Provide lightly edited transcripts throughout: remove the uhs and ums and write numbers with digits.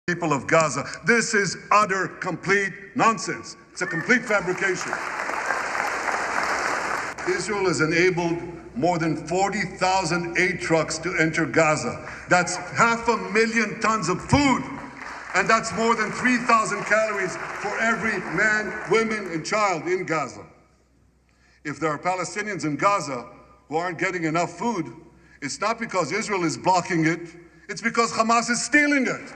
people of Gaza. This is utter, complete nonsense. It's a complete fabrication. Israel has enabled more than 40,000 aid trucks to enter Gaza. That's 500,000 tons of food. And that's more than 3,000 calories for every man, woman, and child in Gaza. If there are Palestinians in Gaza who aren't getting enough food, it's not because Israel is blocking it, it's because Hamas is stealing it.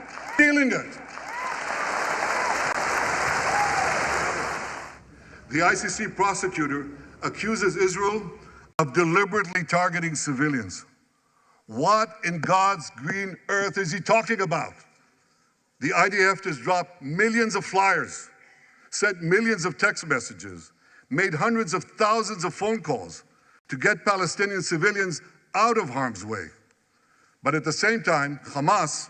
The ICC prosecutor accuses Israel of deliberately targeting civilians. What in God's green earth is he talking about? The IDF has dropped millions of flyers, sent millions of text messages, made hundreds of thousands of phone calls to get Palestinian civilians out of harm's way. But at the same time, Hamas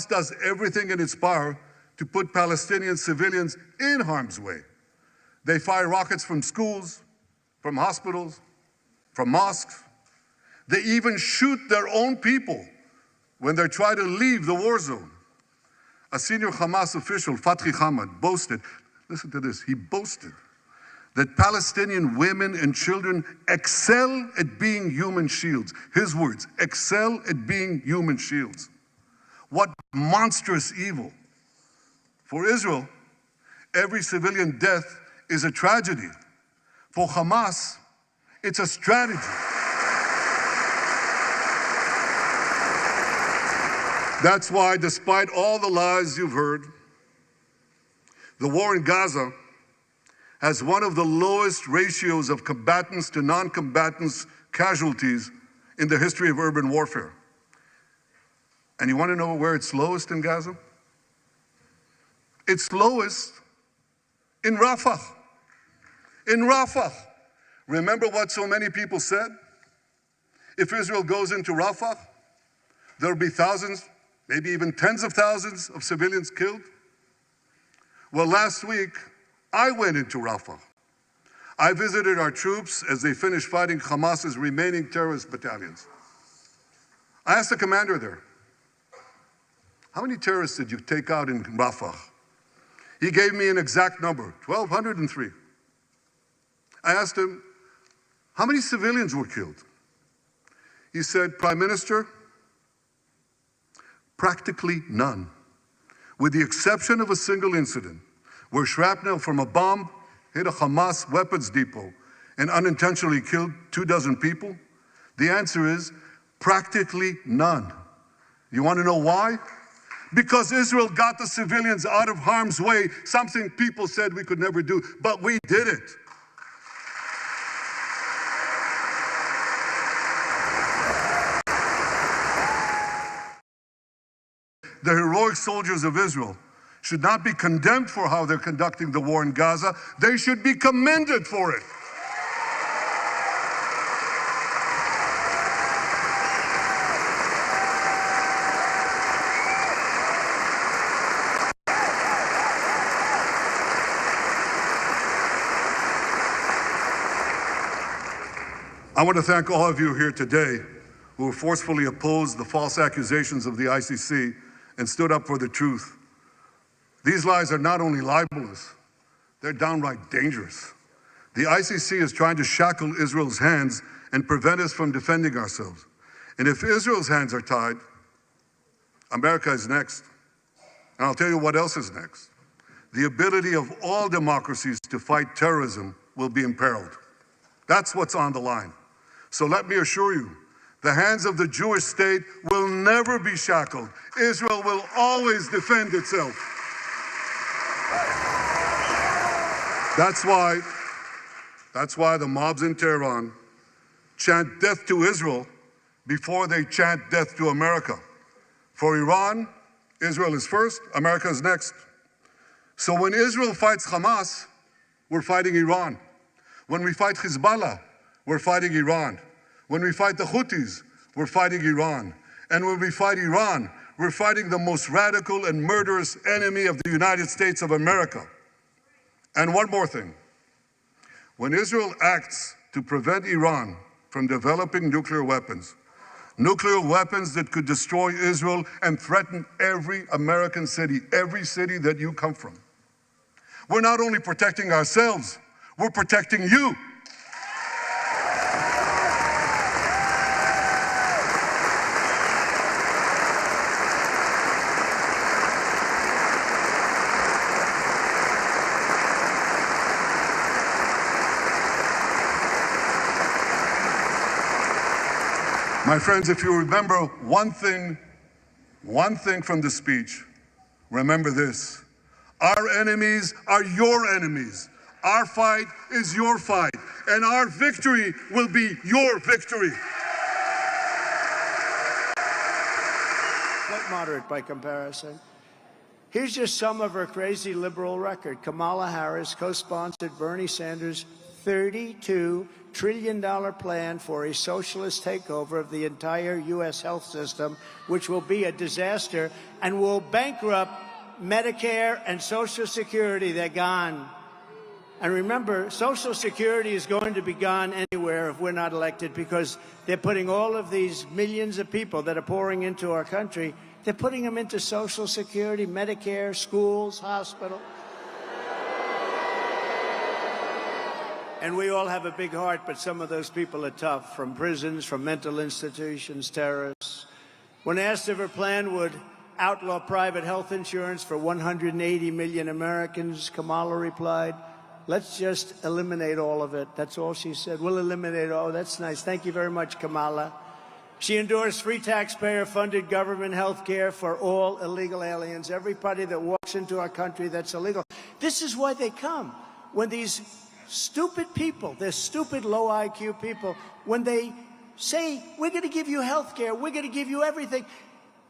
does everything in its power to put Palestinian civilians in harm's way. They fire rockets from schools, from hospitals, from mosques. They even shoot their own people when they try to leave the war zone. A senior Hamas official, Fatri Hamad, boasted, listen to this, he boasted that Palestinian women and children excel at being human shields. His words, excel at being human shields. What monstrous evil. For Israel, every civilian death is a tragedy. For Hamas, it's a strategy. That's why, despite all the lies you've heard, the war in Gaza has one of the lowest ratios of combatants to non-combatants casualties in the history of urban warfare. And you want to know where it's lowest in Gaza? It's lowest in Rafah. In Rafah. Remember what so many people said? If Israel goes into Rafah, there'll be thousands, maybe even tens of thousands of civilians killed. Well, last week, I went into Rafah. I visited our troops as they finished fighting Hamas's remaining terrorist battalions. I asked the commander there, how many terrorists did you take out in Rafah? He gave me an exact number, 1,203. I asked him, how many civilians were killed? He said, Prime Minister, practically none, with the exception of a single incident where shrapnel from a bomb hit a Hamas weapons depot and unintentionally killed 24 people. The answer is practically none. You want to know why? Because Israel got the civilians out of harm's way, something people said we could never do, but we did it. The heroic soldiers of Israel should not be condemned for how they're conducting the war in Gaza. They should be commended for it. I want to thank all of you here today who forcefully opposed the false accusations of the ICC and stood up for the truth. These lies are not only libelous, they're downright dangerous. The ICC is trying to shackle Israel's hands and prevent us from defending ourselves. And if Israel's hands are tied, America is next. And I'll tell you what else is next. The ability of all democracies to fight terrorism will be imperiled. That's what's on the line. So let me assure you, the hands of the Jewish state will never be shackled. Israel will always defend itself. That's why the mobs in Tehran chant death to Israel before they chant death to America. For Iran, Israel is first, America is next. So when Israel fights Hamas, we're fighting Iran. When we fight Hezbollah, we're fighting Iran. When we fight the Houthis, we're fighting Iran. And when we fight Iran, we're fighting the most radical and murderous enemy of the United States of America. And one more thing. When Israel acts to prevent Iran from developing nuclear weapons, nuclear weapons that could destroy Israel and threaten every American city, every city that you come from. We're not only protecting ourselves, we're protecting you. My friends, if you remember one thing from the speech, remember this. Our enemies are your enemies. Our fight is your fight, and our victory will be your victory. Quite moderate by comparison. Here's just some of her crazy liberal record. Kamala Harris co-sponsored Bernie Sanders' $32 trillion plan for a socialist takeover of the entire U.S. health system, which will be a disaster and will bankrupt Medicare and Social Security. They're gone. And remember, Social Security is going to be gone anywhere if we're not elected, because they're putting all of these millions of people that are pouring into our country, they're putting them into Social Security, Medicare, schools, hospitals. And we all have a big heart, but some of those people are tough, from prisons, from mental institutions, terrorists. When asked if her plan would outlaw private health insurance for 180 million Americans, Kamala replied, "Let's just eliminate all of it." That's all she said. We'll eliminate all. That's nice. Thank you very much, Kamala. She endorsed free taxpayer-funded government health care for all illegal aliens, everybody that walks into our country that's illegal. This is why they come. When these stupid people, they're stupid, low IQ people, when they say, we're going to give you health care, we're going to give you everything,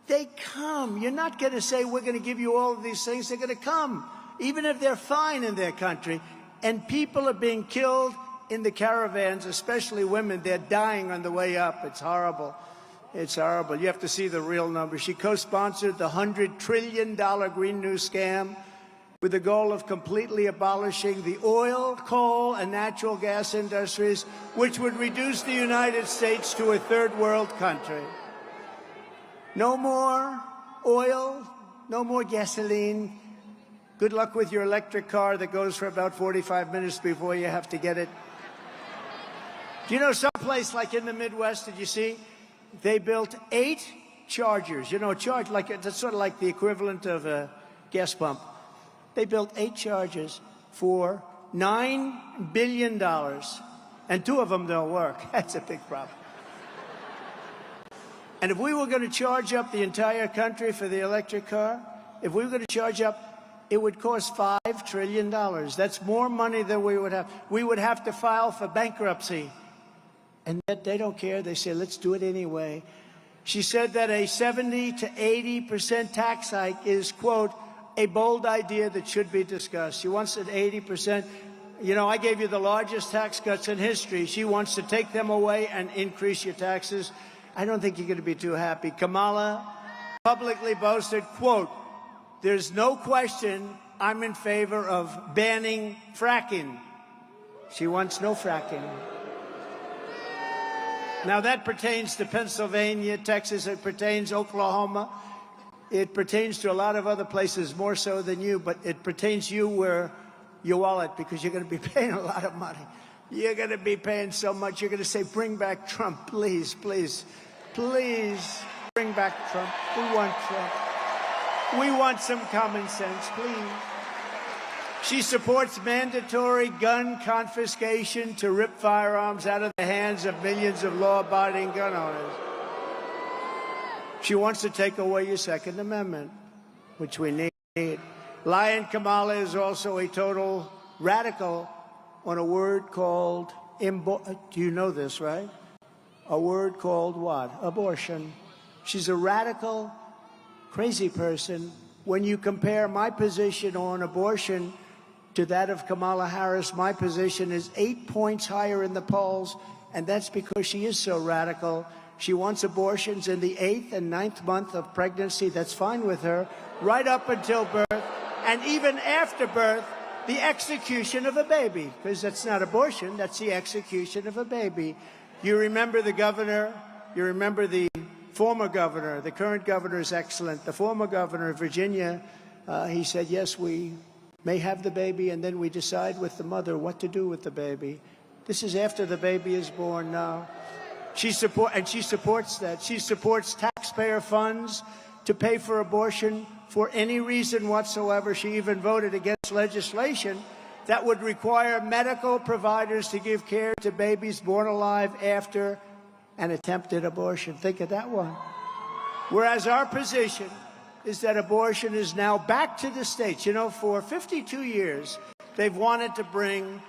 they come. You're not going to say, we're going to give you all of these things. They're going to come, even if they're fine in their country. And people are being killed in the caravans, especially women. They're dying on the way up. It's horrible. It's horrible. You have to see the real numbers. She co-sponsored the $100 trillion Green New Scam, with the goal of completely abolishing the oil, coal, and natural gas industries, which would reduce the United States to a third world country. No more oil, no more gasoline. Good luck with your electric car that goes for about 45 minutes before you have to get it. Do you know someplace like in the Midwest, did you see? They built 8 chargers. You know, charge, like that's sort of like the equivalent of a gas pump. They built 8 chargers for $9 billion, and 2 of them don't work. That's a big problem. And if we were going to charge up the entire country for the electric car, if we were going to charge up, it would cost $5 trillion. That's more money than we would have. We would have to file for bankruptcy. And yet they don't care. They say, let's do it anyway. She said that a 70 to 80% tax hike is, quote, a bold idea that should be discussed. She wants it 80%. You know, I gave you the largest tax cuts in history. She wants to take them away and increase your taxes. I don't think you're going to be too happy. Kamala publicly boasted, quote, "There's no question I'm in favor of banning fracking." She wants no fracking. Now, that pertains to Pennsylvania, Texas, it pertains to Oklahoma. It pertains to a lot of other places, more so than you, but it pertains to you where your wallet, because you're going to be paying a lot of money. You're going to be paying so much, you're going to say, bring back Trump, please, please, please, bring back Trump. We want Trump. We want some common sense, please. She supports mandatory gun confiscation to rip firearms out of the hands of millions of law-abiding gun owners. She wants to take away your Second Amendment, which we need. Lion Kamala is also a total radical on a word called, do you know this, right? A word called what? Abortion. She's a radical, crazy person. When you compare my position on abortion to that of Kamala Harris, my position is 8 points higher in the polls, and that's because she is so radical. She wants abortions in the 8th and 9th month of pregnancy. That's fine with her, right up until birth, and even after birth, the execution of a baby, because that's not abortion, that's the execution of a baby. You remember the governor You remember the former governor, the current governor is excellent. The former governor of Virginia, he said, yes, we may have the baby, and then we decide with the mother what to do with the baby. This is after the baby is born now. She supports that. She supports taxpayer funds to pay for abortion for any reason whatsoever. She even voted against legislation that would require medical providers to give care to babies born alive after an attempted abortion. Think of that one. Whereas our position is that abortion is now back to the states. You know, for 52 years, they've wanted to bring,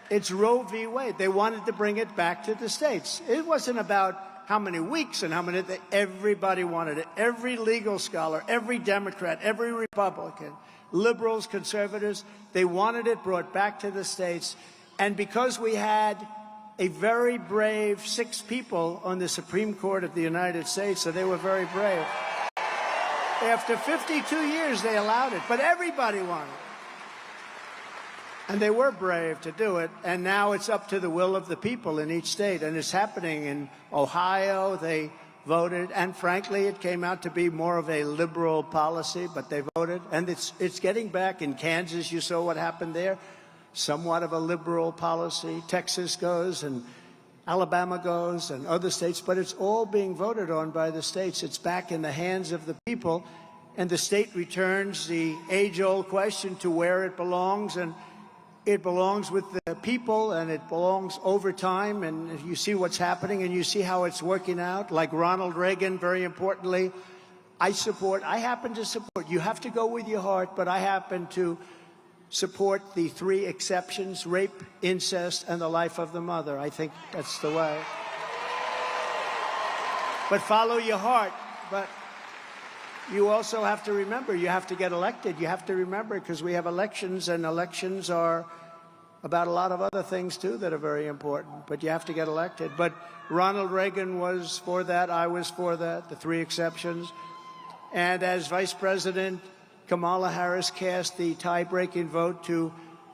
it's Roe v. Wade. They wanted to bring it back to the states. It wasn't about how many weeks and how many, everybody wanted it. Every legal scholar, every Democrat, every Republican, liberals, conservatives, they wanted it brought back to the states. And because we had a very brave 6 people on the Supreme Court of the United States, so they were very brave. After 52 years, they allowed it, but everybody wanted it. And they were brave to do it, and now it's up to the will of the people in each state, and it's happening in Ohio. They voted, and frankly, it came out to be more of a liberal policy, but they voted, and it's getting back. In Kansas, you saw what happened there. Somewhat of a liberal policy. Texas goes, and Alabama goes, and other states, but it's all being voted on by the states. It's back in the hands of the people, and the state returns the age-old question to where it belongs, and it belongs with the people, and it belongs over time, and you see what's happening, and you see how it's working out. Like Ronald Reagan, very importantly, I happen to support. You have to go with your heart, but I happen to support the 3 exceptions: rape, incest, and the life of the mother. I think that's the way. But follow your heart. But you also have to remember, you have to get elected. You have to remember, because we have elections, and elections are about a lot of other things, too, that are very important. But you have to get elected. But Ronald Reagan was for that. I was for that, the 3 exceptions. And as Vice President, Kamala Harris cast the tie-breaking vote to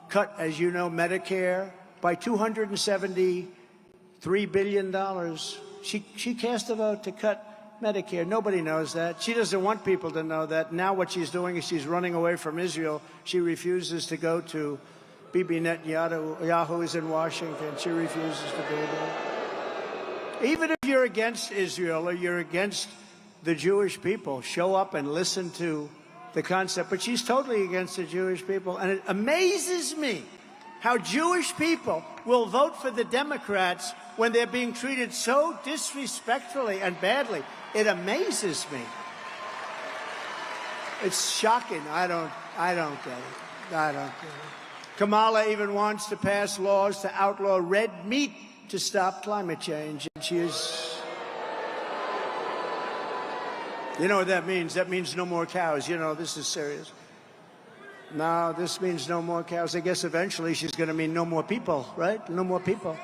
cut, as you know, Medicare by $273 billion. She cast a vote to cut Medicare. Nobody knows that. She doesn't want people to know that. Now what she's doing is she's running away from Israel. She refuses to go to Bibi Netanyahu is in Washington. She refuses to do that. Even if you're against Israel or you're against the Jewish people, show up and listen to the concept. But she's totally against the Jewish people. And it amazes me how Jewish people will vote for the Democrats when they're being treated so disrespectfully and badly. It amazes me. It's shocking. I don't get it. I don't get it. Kamala even wants to pass laws to outlaw red meat to stop climate change. And she is... You know what that means? That means no more cows. You know, this is serious. No, this means no more cows. I guess eventually she's going to mean no more people, right? No more people.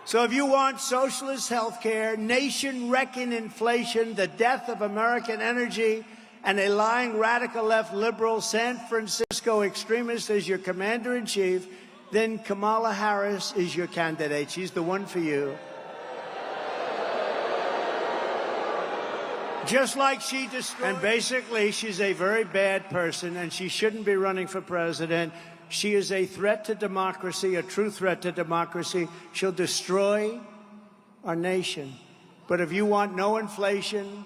So if you want socialist health care, nation-wrecking inflation, the death of American energy, and a lying radical left liberal San Francisco extremist as your commander-in-chief, then Kamala Harris is your candidate. She's the one for you. Just like she destroyed... And basically, she's a very bad person, and she shouldn't be running for president. She is a threat to democracy, a true threat to democracy. She'll destroy our nation. But if you want no inflation,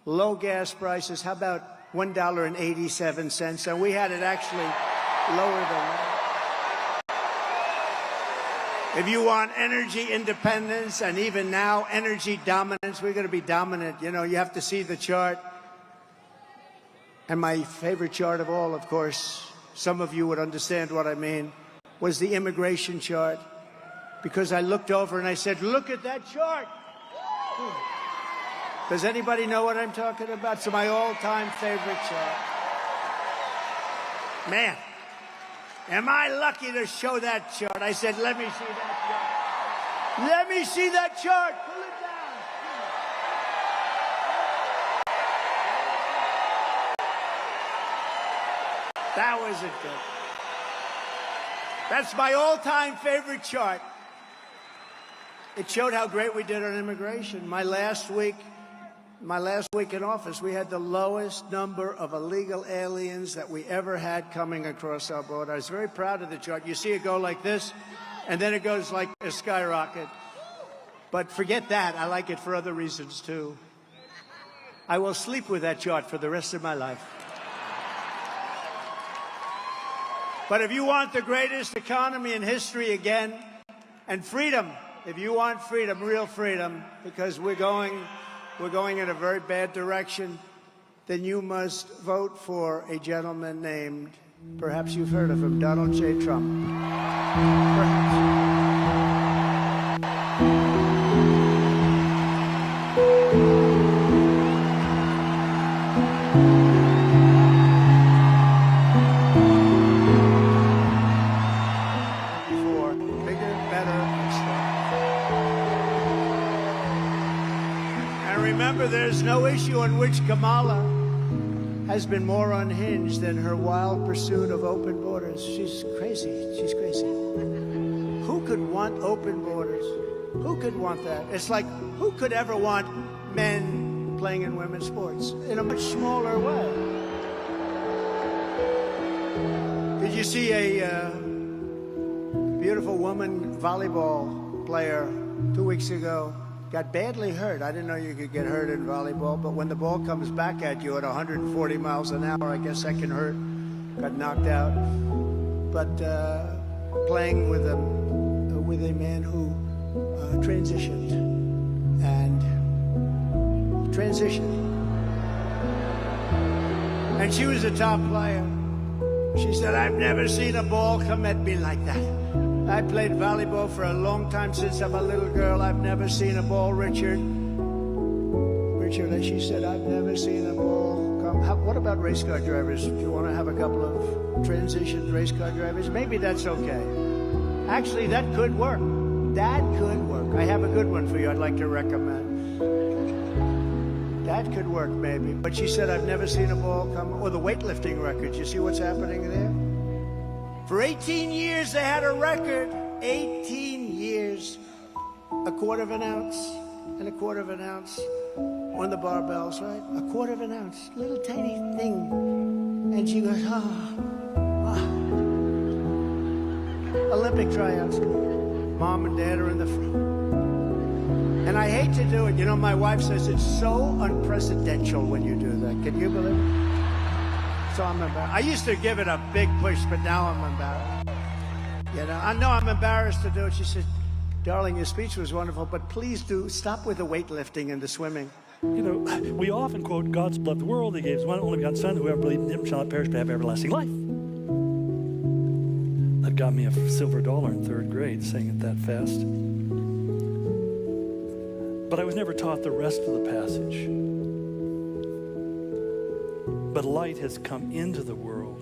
low gas prices, how about $1.87? And we had it actually lower than that. If you want energy independence and even now energy dominance, we're going to be dominant. You know, you have to see the chart. And my favorite chart of all, of course, some of you would understand what I mean, was the immigration chart. Because I looked over and I said, look at that chart. Does anybody know what I'm talking about? It's my all-time favorite chart. Man. Am I lucky to show that chart? I said, let me see that chart. Let me see that chart. Pull it down. That wasn't good. That's my all-time favorite chart. It showed how great we did on immigration. My last week in office, we had the lowest number of illegal aliens that we ever had coming across our border. I was very proud of the chart. You see it go like this, and then it goes like a skyrocket. But forget that. I like it for other reasons, too. I will sleep with that chart for the rest of my life. But if you want the greatest economy in history again, and freedom, if you want freedom, real freedom, because we're going in a very bad direction, then you must vote for a gentleman named, perhaps you've heard of him, Donald J. Trump. Perhaps. There's no issue on which Kamala has been more unhinged than her wild pursuit of open borders. She's crazy. She's crazy. Who could want open borders? Who could want that? It's like, who could ever want men playing in women's sports in a much smaller way? Did you see a beautiful woman volleyball player 2 weeks ago? Got badly hurt. I didn't know you could get hurt in volleyball, but when the ball comes back at you at 140 miles an hour, I guess that can hurt. Got knocked out. But playing with a man who transitioned. And she was a top player. She said, I've never seen a ball come at me like that. I played volleyball for a long time since I'm a little girl. I've never seen a ball, Richard, as she said, I've never seen a ball come. What about race car drivers? Do you want to have a couple of transitioned race car drivers? Maybe that's okay. Actually, that could work. That could work. I have a good one for you I'd like to recommend. That could work, maybe. But she said, I've never seen a ball come. Or the weightlifting records. You see what's happening there? For 18 years, they had a record. 18 years. A quarter of an ounce and a quarter of an ounce on the barbells, right? A quarter of an ounce. Little tiny thing. And she goes, Olympic tryouts. Mom and Dad are in the front. And I hate to do it. You know, my wife says it's so unprecedented when you do that. Can you believe it? So I'm embarrassed. I used to give it a big push, but now I'm embarrassed. You know I'm embarrassed to do it. She said, darling, your speech was wonderful, but please do stop with the weightlifting and the swimming. You know, we often quote, God so loved the world, he gave his one only begotten Son, whoever believes in him shall not perish but have everlasting life. That got me a silver dollar in 3rd grade, saying it that fast. But I was never taught the rest of the passage. But light has come into the world.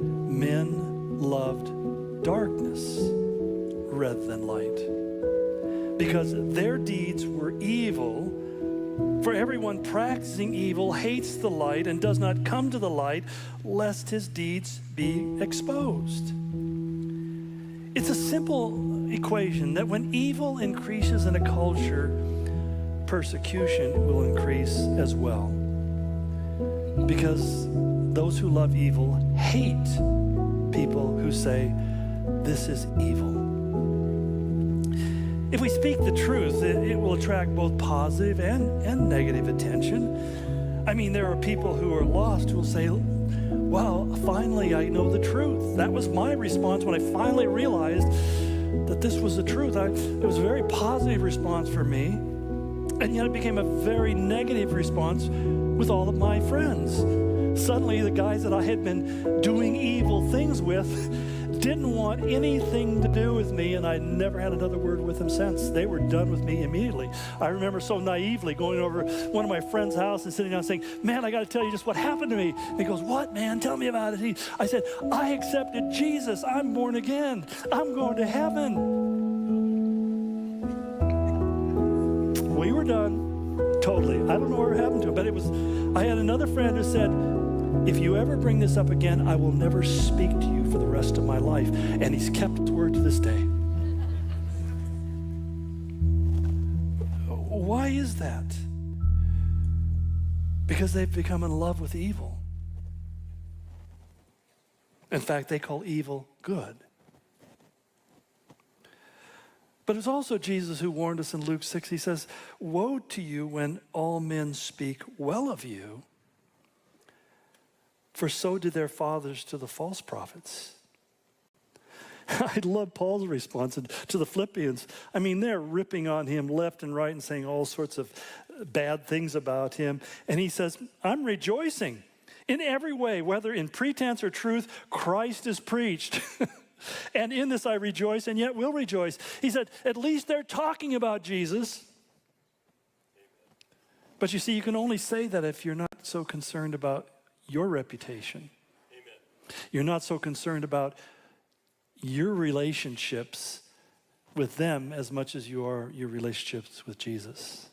Men loved darkness rather than light, because their deeds were evil. For everyone practicing evil hates the light and does not come to the light, lest his deeds be exposed. It's a simple equation that when evil increases in a culture, persecution will increase as well. Because those who love evil hate people who say, this is evil. If we speak the truth, it will attract both positive and negative attention. I mean, there are people who are lost who will say, wow, finally I know the truth. That was my response when I finally realized that this was the truth. It was a very positive response for me, and yet it became a very negative response with all of my friends. Suddenly, the guys that I had been doing evil things with didn't want anything to do with me, and I never had another word with them since. They were done with me immediately. I remember so naively going over one of my friend's house and sitting down saying, man, I got to tell you just what happened to me. And he goes, what, man? Tell me about it. I said, I accepted Jesus. I'm born again. I'm going to heaven. We were done. Totally. I don't know what happened to him, but I had another friend who said, if you ever bring this up again, I will never speak to you for the rest of my life. And he's kept his word to this day. Why is that? Because they've become in love with evil. In fact, they call evil good. But it's also Jesus who warned us in Luke 6. He says, woe to you when all men speak well of you, for so did their fathers to the false prophets. I love Paul's response to the Philippians. I mean, they're ripping on him left and right and saying all sorts of bad things about him. And he says, I'm rejoicing in every way, whether in pretense or truth, Christ is preached. And in this I rejoice and yet will rejoice. He said, at least they're talking about Jesus. But you see, you can only say that if you're not so concerned about your reputation. Amen. You're not so concerned about your relationships with them as much as you are your relationships with Jesus.